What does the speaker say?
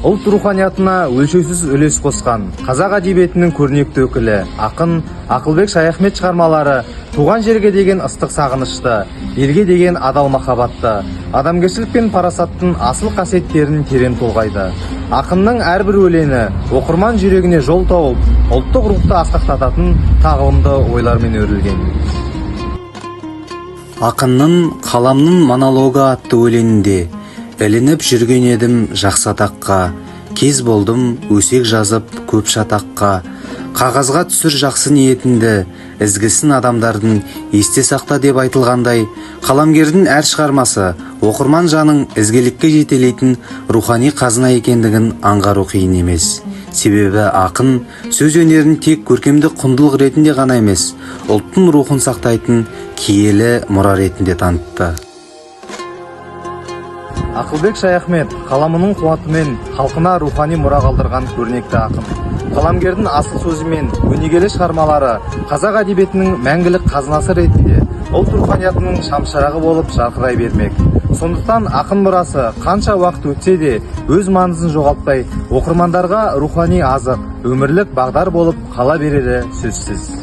ұлт руханиятына өлшеусіз үлес қосқан қазақ әдебиетінің көрнекті өкілі ақын Ақылбек Шаяхмет шығармалары туған жерге деген ыстық сағынышты, елге деген адал махаббатты, адамгершілік пен парасаттың асыл қасиеттерін терең толғайды. Ақынның әрбір өлеңі оқырман жүрегіне жол тауып, ұлттық рухты асқақтататын тағылымды ойлармен өрілген. Ақынның «Қаламның монологы» атты өлеңінде ілініп жүрген едім жақсы атаққа, кез болдым өсек жазып көп шатаққа, қағазға түсір жақсы ниетінді, ізгісін адамдардың есте сақта деп айтылғандай, қаламгердің әр шығармасы оқырман жаның ізгілікке жетелейтін рухани қазына екендігін аңғару қиын емес. Себебі ақын сөз өнерін тек көркемдік құндылық ретінде ғана емес, ұлттың рухын сақтайтын киелі мұра ретінде танытты. Ақылбек Шаяхмет қаламының қуатымен халқына рухани мұра қалдырған көрнекті ақын. Қаламгердің асыл сөзі мен өнегелі шығармалары қазақ әдебиетінің мәңгілік қазынасы ретінде ұлт руханиятының шамшырағы болып жарқырай бермек. Сондықтан ақын мұрасы қанша уақыт өтсе де өз маңызын жоғалтпай, оқырмандарға рухани азық, өмірлік бағдар болып қала берері сөзсіз.